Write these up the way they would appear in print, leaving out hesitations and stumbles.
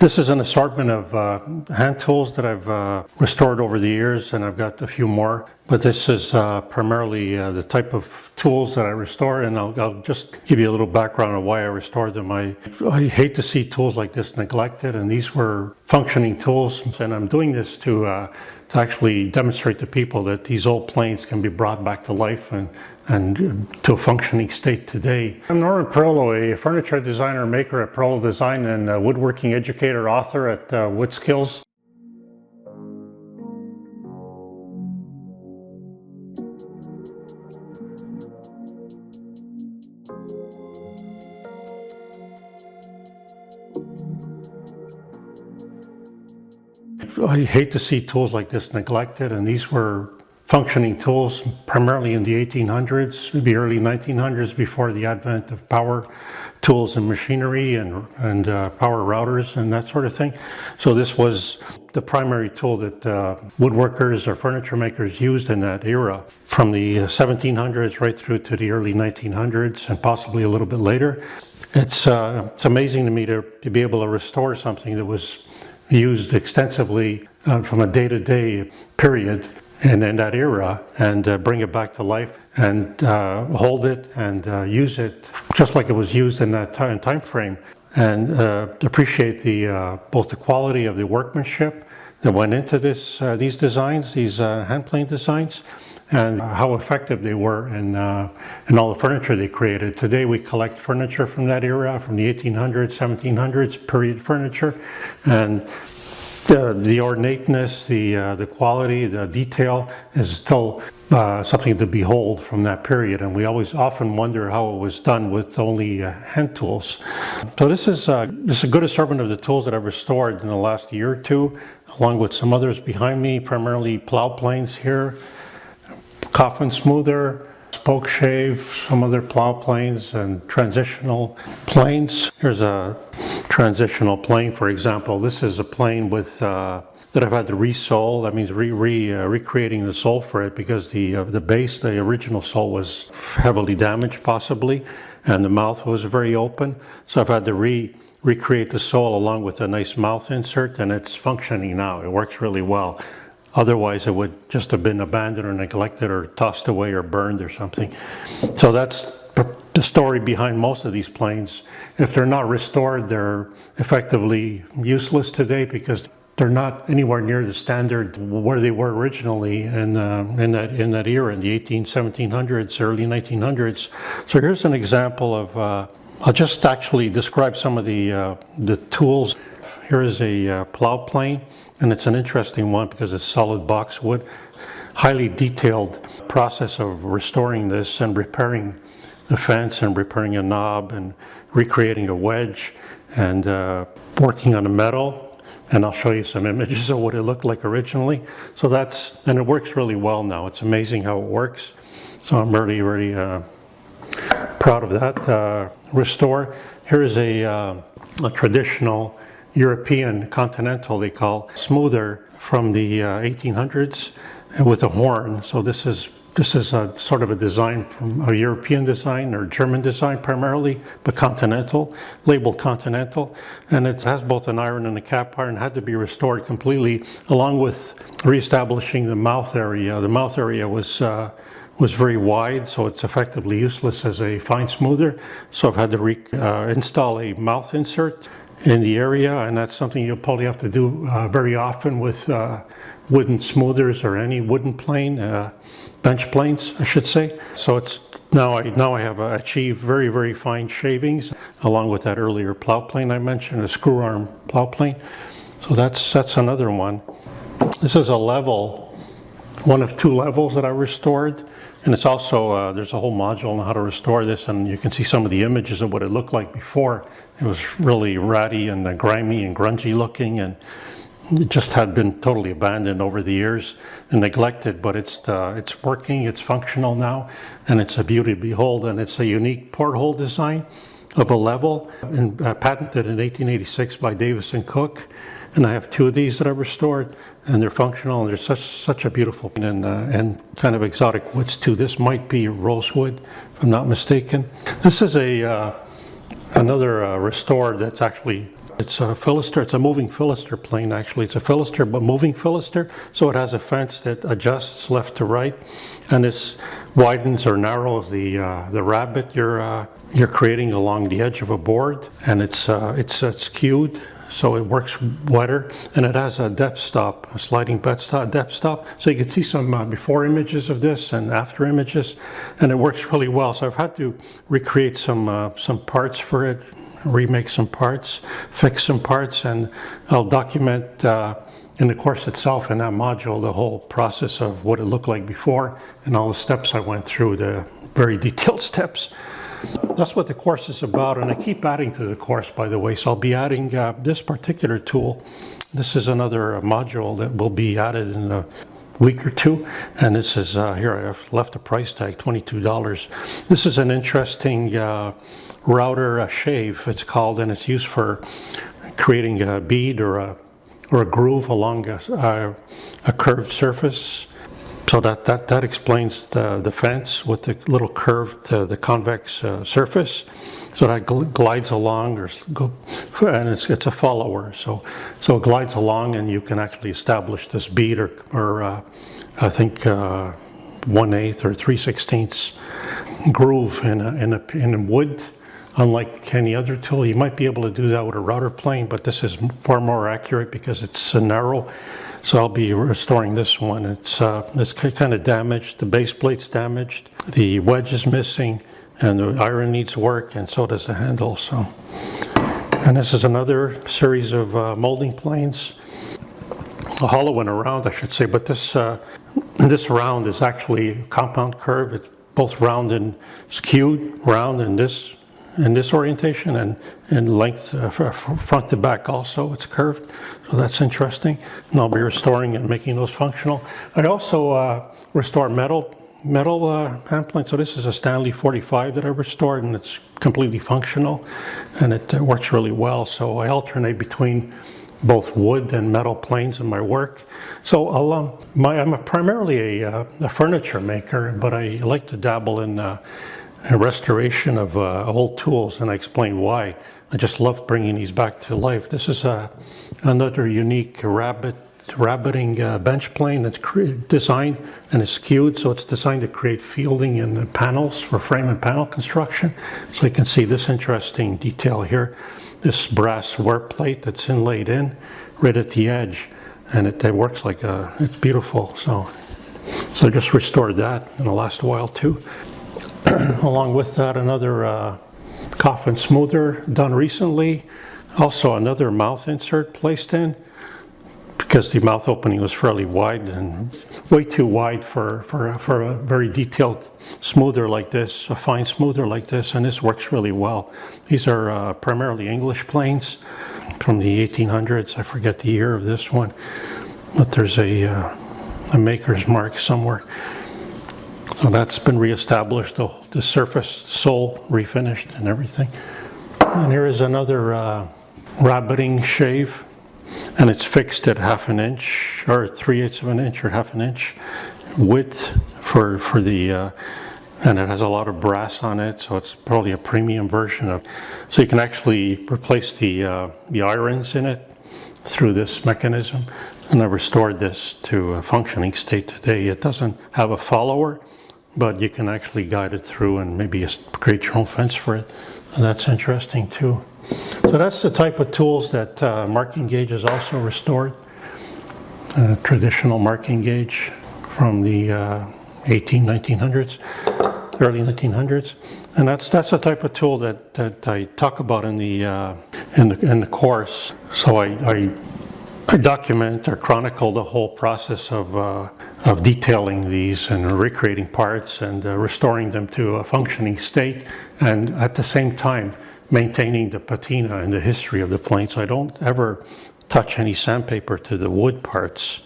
This is an assortment of hand tools that I've restored over the years, and I've got a few more. But this is primarily the type of tools that I restore, and I'll just give you a little background on why I restored them. I hate to see tools like this neglected, and these were functioning tools, and I'm doing this to actually demonstrate to people that these old planes can be brought back to life and to a functioning state today. I'm Norman Perillo, a furniture designer and maker at Perillo Design and a woodworking educator, author at WoodSkills. I hate to see tools like this neglected, and these were functioning tools primarily in the 1800s, the early 1900s, before the advent of power tools and machinery and power routers and that sort of thing. So this was the primary tool that woodworkers or furniture makers used in that era, from the 1700s right through to the early 1900s and possibly a little bit later. It's amazing to me to be able to restore something that was used extensively from a day-to-day period in that era, and bring it back to life and hold it and use it just like it was used in that time frame, and appreciate both the quality of the workmanship that went into these designs, these hand plane designs, and how effective they were in all the furniture they created. Today we collect furniture from that era, from the 1800s, 1700s period furniture, and the ornateness, the quality, the detail is still something to behold from that period, and we often wonder how it was done with only hand tools. So this is a good assortment of the tools that I've restored in the last year or two, along with some others behind me, primarily plow planes here, coffin smoother, spokeshave, some other plow planes, and transitional planes. Here's a transitional plane, for example. This is a plane with that I've had to resole. That means recreating the sole for it, because the base, the original sole, was heavily damaged possibly, and the mouth was very open. So I've had to recreate the sole along with a nice mouth insert, and it's functioning now. It works really well. Otherwise, it would just have been abandoned or neglected or tossed away or burned or something. So that's the story behind most of these planes. If they're not restored, they're effectively useless today, because they're not anywhere near the standard where they were originally in that era, in the 1700s, early 1900s. So here's an example of, I'll just actually describe some of the tools. Here is a plow plane, and it's an interesting one because it's solid boxwood. Highly detailed process of restoring this and repairing the fence and repairing a knob and recreating a wedge and working on a metal. And I'll show you some images of what it looked like originally. So and it works really well now. It's amazing how it works. So I'm really proud of that restore. Here is a traditional European continental, they call, smoother, from the 1800s with a horn. So this is a sort of a design from a European design or German design primarily, but continental, labeled continental. And it has both an iron and a cap iron. It had to be restored completely, along with reestablishing the mouth area. The mouth area was very wide, so it's effectively useless as a fine smoother. So I've had to install a mouth insert in the area, and that's something you'll probably have to do very often with wooden smoothers or any wooden plane, bench planes, I should say. So now I have achieved very fine shavings, along with that earlier plow plane I mentioned, a screw arm plow plane. So that's another one. This is a level, one of two levels that I restored. And it's also, there's a whole module on how to restore this, and you can see some of the images of what it looked like before. It was really ratty and grimy and grungy looking, and it just had been totally abandoned over the years and neglected, but it's working, it's functional now, and it's a beauty to behold. And it's a unique porthole design of a level, and patented in 1886 by Davis and Cook. And I have two of these that I restored, and they're functional, and they're such a beautiful and kind of exotic woods too. This might be rosewood, if I'm not mistaken. This is another restored that's actually It's a filister. It's a moving filister plane, actually. It's a filister, but moving filister. So it has a fence that adjusts left to right, and this widens or narrows the rabbet you're creating along the edge of a board, and it's skewed, so it works wetter, and it has a depth stop, a sliding depth stop. So you can see some before images of this and after images, and it works really well. So I've had to recreate some parts for it, remake some parts, fix some parts, and I'll document in the course itself, in that module, the whole process of what it looked like before and all the steps I went through, the very detailed steps. That's what the course is about, and I keep adding to the course, by the way. So I'll be adding this particular tool. This is another module that will be added in a week or two, and this is, here I've left the price tag, $22. This is an interesting router shave, it's called, and it's used for creating a bead or a groove along a curved surface. So that explains the fence with the little curved, the convex surface. So that glides along, and it's a follower. So it glides along, and you can actually establish this bead or I think 1/8 or 3/16 groove in wood. Unlike any other tool, you might be able to do that with a router plane, but this is far more accurate because it's narrow. So I'll be restoring this one. It's kind of damaged. The base plate's damaged. The wedge is missing, and the iron needs work, and so does the handle. So, and this is another series of molding planes, a hollow one around, I should say. But this round is actually compound curve. It's both round and skewed, round in this orientation, and in length front to back also it's curved, so that's interesting, and I'll be restoring and making those functional. I also restore metal hand plane. So this is a Stanley 45 that I restored, and it's completely functional, and it works really well. So I alternate between both wood and metal planes in my work. So I'm primarily a furniture maker, but I like to dabble in a restoration of old tools, and I explain why. I just love bringing these back to life. This is another unique rabbeting bench plane that's designed and is skewed, so it's designed to create fielding in the panels for frame and panel construction. So you can see this interesting detail here, this brass work plate that's inlaid in right at the edge, and it works like it's beautiful. So I just restored that in the last while too. Along with that, another coffin smoother done recently. Also another mouth insert placed in, because the mouth opening was fairly wide and way too wide for a very detailed smoother like this, a fine smoother like this, and this works really well. These are primarily English planes from the 1800s. I forget the year of this one, but there's a maker's mark somewhere. So that's been reestablished, the surface, sole refinished and everything. And here is another rabbeting shave, and it's fixed at 1/2 inch or 3/8 of an inch or 1/2 inch width for the, and it has a lot of brass on it, so it's probably a premium version of. So you can actually replace the irons in it through this mechanism, and I restored this to a functioning state today. It doesn't have a follower, but you can actually guide it through and maybe create your own fence for it. And that's interesting too. So that's the type of tools that marking gauge is also restored. Traditional marking gauge from the 1900s, early 1900s. And that's the type of tool that I talk about in the course. So I document or chronicle the whole process of detailing these and recreating parts and restoring them to a functioning state, and at the same time maintaining the patina and the history of the plane. So I don't ever touch any sandpaper to the wood parts.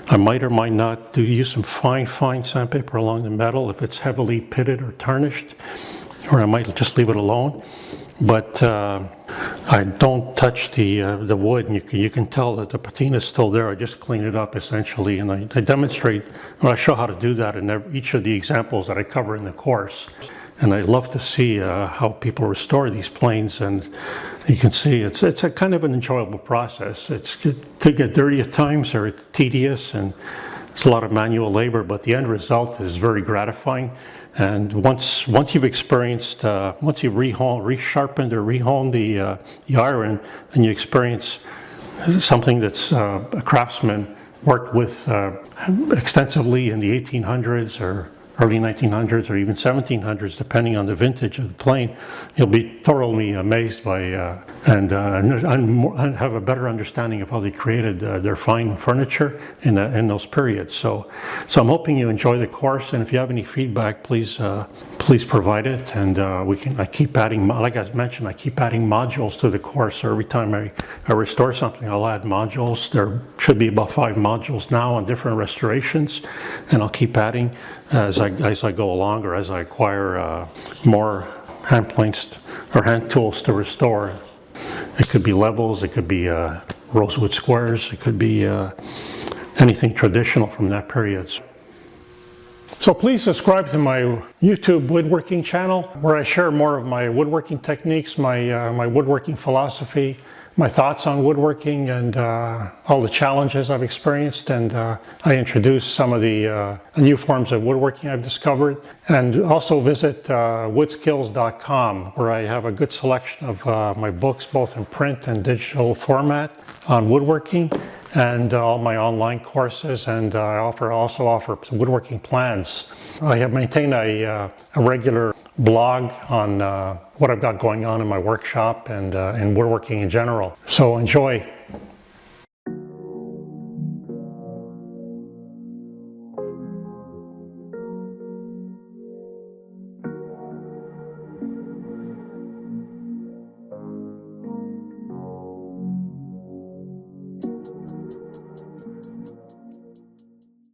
I might or might not use some fine sandpaper along the metal if it's heavily pitted or tarnished, or I might just leave it alone. But I don't touch the wood, and you can tell that the patina is still there. I just clean it up essentially, and I demonstrate, or I show how to do that in each of the examples that I cover in the course. and I love to see how people restore these planes. And you can see it's a kind of an enjoyable process. It could get dirty at times, or it's tedious, and it's a lot of manual labor, but the end result is very gratifying. And once you've experienced, once you resharpened or rehoned the iron, and you experience something that's a craftsman worked with extensively in the 1800s or early 1900s or even 1700s, depending on the vintage of the plane, you'll be thoroughly amazed by and have a better understanding of how they created their fine furniture in those periods. So I'm hoping you enjoy the course, and if you have any feedback, please provide it, and I keep adding, like I mentioned, I keep adding modules to the course. So every time I restore something, I'll add modules. There should be about 5 modules now on different restorations, and I'll keep adding as I go along, or as I acquire more hand planes or hand tools to restore. It could be levels, it could be rosewood squares, it could be anything traditional from that period. So please subscribe to my YouTube woodworking channel, where I share more of my woodworking techniques, my woodworking philosophy, my thoughts on woodworking, and all the challenges I've experienced, and I introduce some of the new forms of woodworking I've discovered. And also visit woodskills.com, where I have a good selection of my books, both in print and digital format, on woodworking, and all my online courses, and I also offer some woodworking plans. I have maintained a regular blog on what I've got going on in my workshop and in woodworking in general. So enjoy.